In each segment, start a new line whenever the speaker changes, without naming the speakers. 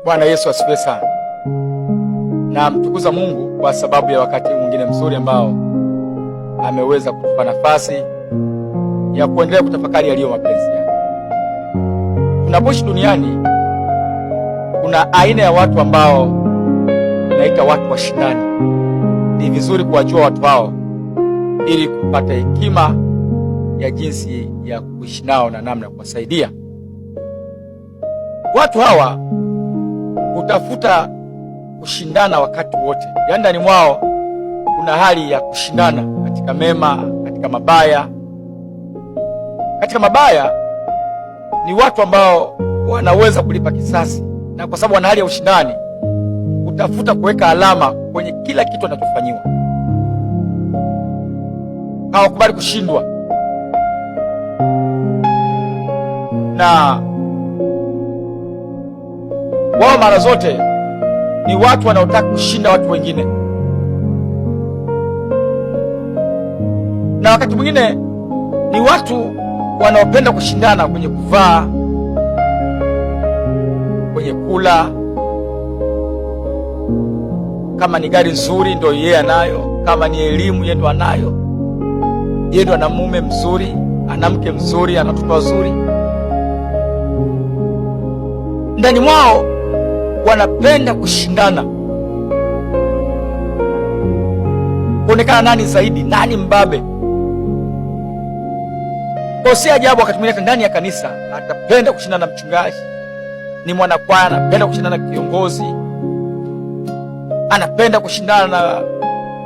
Bwana Yesu asifiwe sana. Na mtukuza Mungu kwa sababu ya wakati mwingine mzuri ambao ameweza kutupa nafasi ya kuendelea kutafakari yaliyo mapenzi yake. Tunapoishi duniani kuna aina ya watu ambao tunaita watu washindani. Ni vizuri kuwajua watu hao ili kupata hekima ya jinsi ya kuishi nao na namna ya kuwasaidia. Watu hawa hutafuta kushindana wakati wote, yaani ndani mwao kuna hali ya kushindana katika mema, katika mabaya. Katika mabaya ni watu ambao wanaweza kulipa kisasi, na kwa sababu wana hali ya ushindani hutafuta kuweka alama kwenye kila kitu anachofanyiwa. Hawakubali kushindwa, na wao mara zote ni watu wanaotaka kushinda watu wengine, na wakati mwingine ni watu wanaopenda kushindana kwenye kuvaa, kwenye kula. Kama ni gari nzuri ndio yeye anayo, kama ni elimu yeye ndo anayo, yeye ndo ana mume mzuri, ana mke mzuri, ana watoto wazuri. Ndani mwao wanapenda kushindana, kuonekana nani zaidi, nani mbabe. Kwa si ajabu wakati mwingine ndani ya kanisa atapenda kushindana na mchungaji, ni mwanakwaya anapenda kushindana na kiongozi, anapenda kushindana na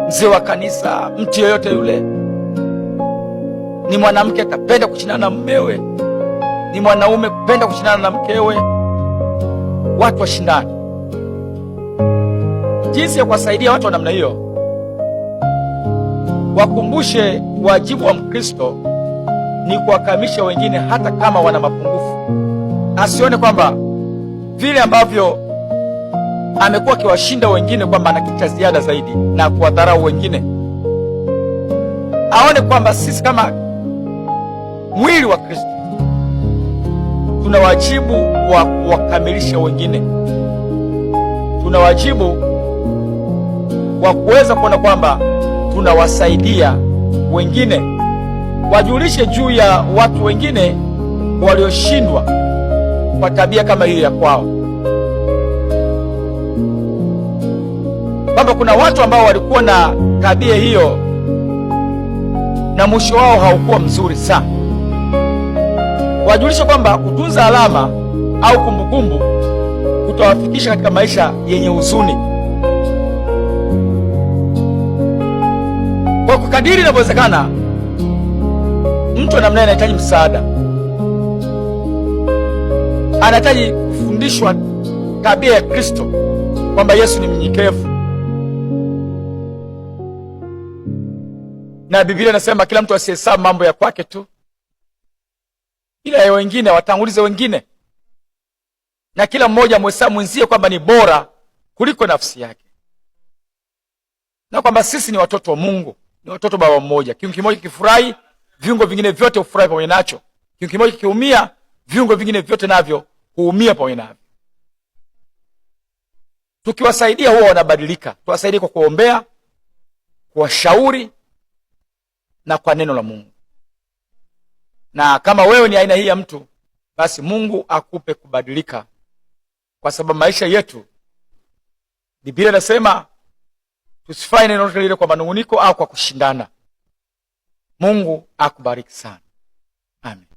mzee wa kanisa, mtu yeyote yule. Ni mwanamke atapenda kushindana na mmewe, ni mwanaume kupenda kushindana na mkewe. Watu washindani. Jinsi ya kuwasaidia watu wa namna hiyo, wakumbushe wajibu wa Mkristo ni kuwakamilisha wengine hata kama wana mapungufu. Asione kwamba vile ambavyo amekuwa akiwashinda wengine kwamba ana kitu cha ziada zaidi na kuwadharau wengine. Aone kwamba sisi kama mwili wa Kristo tuna wajibu wa kuwakamilisha wengine. Tuna wajibu wa kuweza kuona kwamba tunawasaidia wengine, wajulishe juu ya watu wengine walioshindwa kwa tabia kama hiyo ya kwao, kwamba kuna watu ambao walikuwa na tabia hiyo na mwisho wao haukuwa mzuri sana. Wajulishe kwamba kutunza alama au kumbukumbu kutawafikisha katika maisha yenye huzuni. Kwa kukadiri inavyowezekana, mtu wa namna hiyo anahitaji msaada, anahitaji kufundishwa tabia ya Kristo, kwamba Yesu ni mnyenyekevu, na Biblia inasema kila mtu asihesabu mambo ya kwake tu, ila ya wengine watangulize wengine, na kila mmoja mhesabu mwenzie kwamba ni bora kuliko nafsi yake, na kwamba sisi ni watoto wa Mungu, ni watoto baba mmoja. Kiungo kimoja kifurahi, viungo vingine vyote hufurahi pamoja nacho. Kiungo kimoja kiumia, viungo vingine vyote navyo huumia pamoja navyo. Tukiwasaidia huwa wanabadilika. Tuwasaidie kwa kuombea, kuwashauri na kwa neno la Mungu. Na kama wewe ni aina hii ya mtu, basi Mungu akupe kubadilika, kwa sababu maisha yetu, Biblia inasema tusifanye neno lolote lile kwa manunguniko au kwa kushindana. Mungu akubariki sana. Amen.